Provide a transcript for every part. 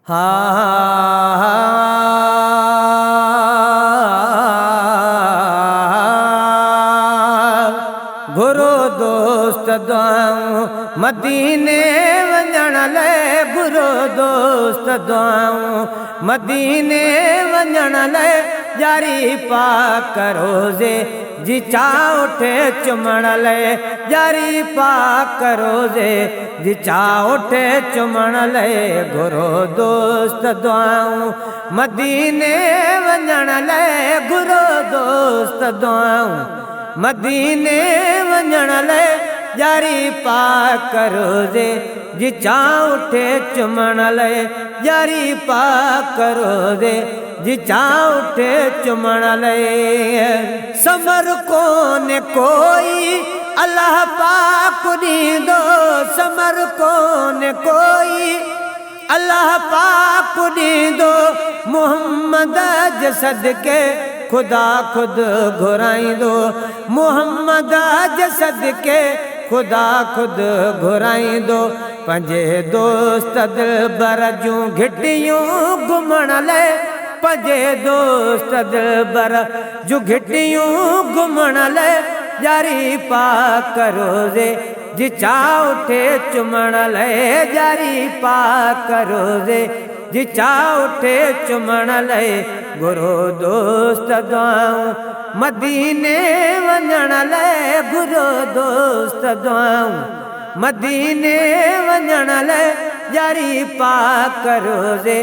गुरु दोस्त दुआऊं मदीने वञण लाइ, गुरु दोस्त दुआऊं मदीने वञण लाइ, जारी पाक रोज़े जी चाह उठे चुमण लाइ, जारी पाक रोज़े जी चाह उठे चुमण लाइ, गुरु दोस्त दुआऊं मदीने वञण लाइ, गुरु दोस्त दुआऊं मदीने वञण लाइ, जारी पाक रोज़े जी चाह उठे चुमण लाइ, जारी पाक रोज़े जी चाह उठे चुमण लाइ। समर कोने कोई अल्लाह पाक ॾींदो, समर कोने कोई अल्लाह पाक ॾींदो, मोहम्मद जे सदके खुदा खुद घुराईंदो, मोहम्मद जे सदके खुदा खुद घुराईंदो, पंहिंजे दोस्त दिलबर जूं घिटियूं घुमण लाइ, पंहिंजे दोस्त दिलबर जूं घिटियूं घुमण लाइ, जारी पाक रोज़े जी चाह उठे चुमण लाइ, जारी पाक रोज़े जी चाह उठे चुमण लाइ, गुरु दोस्त दुआऊं मदीने वञण लाइ, गुरु दोस्त दुआऊं मदीने वञण लाइ, जारी पाक रोज़े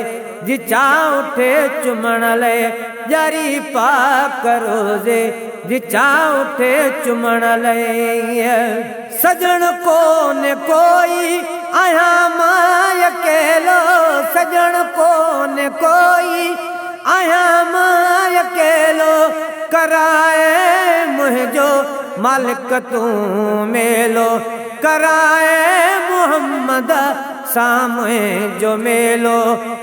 जी चाह उठे चुमण लाइ, जारी पाक रोज़े जी चाह उठे चुमण लाइ। सजण कोने कोई आहियां मां अकेलो, सजण कोने कोई आहियां मां अकेलो, कराए मुंहिंजो मालिक तूं मेलो, कराए मोहम्मद सामुं जो मेलो,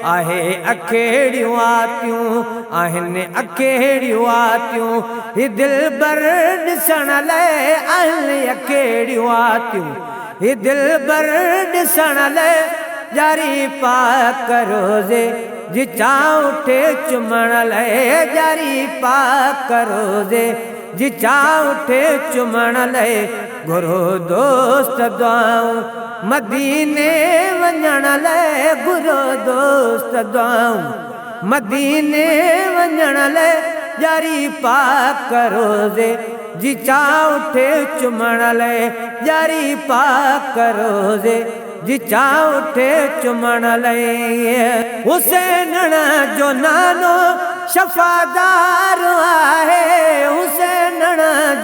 आहे अखेड़ियूं आतियूं आहिनि अखेड़ियूं आतियूं, ही दिलबर ॾिसण लाइ आहिनि अखेड़ियूं आतियूं, ही दिलबर ॾिसण लाइ, जारी पाक रोज़े जी चाह उठे चुमण लाइ, जारी पाक रोज़े जी चाह उठे चुमण लाइ, गुरु दोस्त दुआऊं मदीने वञण लाइ, गुरु दोस्त दुआऊं मदीने वञण लाइ, जारी पाक रोज़े जी चाह उठे चुमण लाइ, जारी पाक रोज़े जी चाह उठे चुमण लाइ। हुसैन जो नानो शफ़ादार आहे, हुसैन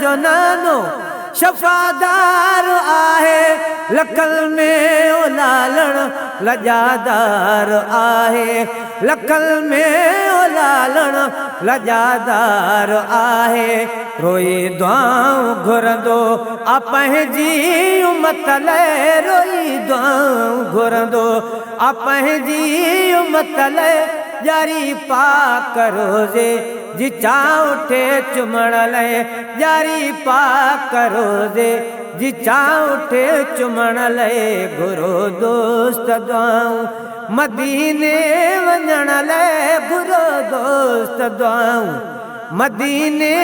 जो नानो शफ़ादार आहे, लखल में ओ लालण लजादार आहे, लखल में ओ लालण लजादार आहे, रोई दुआऊं घुरंदो आ पंहिंजी उमत लाइ, रोई दुआऊं घुरंदो आ पंहिंजी उमत लाइ, जारी पाक रोज़े जी चाह उठे चुमण लाइ, जारी पाक रोज़े जी चाह उठे चुमण लाइ, गुरु दोस्त दुआऊं मदीने वञण लाइ, गुरु दोस्त दुआऊं मदीने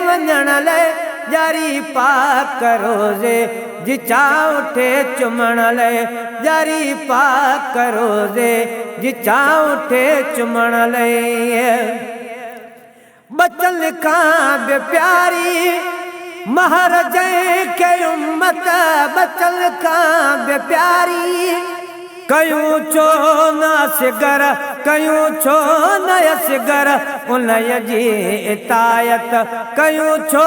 वञण लाइ, जारी पाक रोज़े जी चाह उठे चुमण लाइ, जारी पाक रोज़े जी चाह उठे चुमण लाइ। बचल खां बि प्यारी महरज खे उम्मत, बचल खां बि प्यारी कयूं छो न सिगर, कयूं छो न सिगर, उनय जी इतायत कयूं छो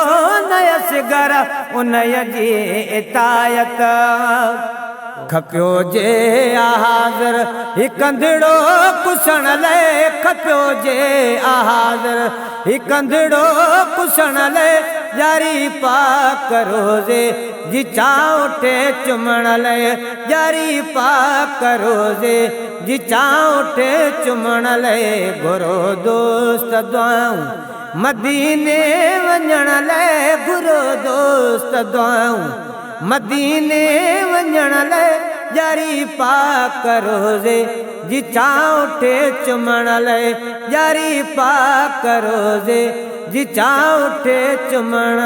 न सिगर, उनय जी इतायत। खपियो जे हाज़िर हिकु अंधड़ो पुसण लाइ, खपियो जे हाज़िर हिकु अंधड़ो पुसण लाइ, जारी पाक रोज़े जी चाह उठे चुमण लाइ, जारी पाक रोज़े जी चाह उठे चुमण लाइ, गुरु दोस्त दुआऊं मदीने वञण लाइ, गुरु दोस्त दुआऊं मदीने वञण लाइ, जारी पाक रोज़े जी चाह उठे चुमण ले यारी पाक रोजे जी चाह उठे चुमण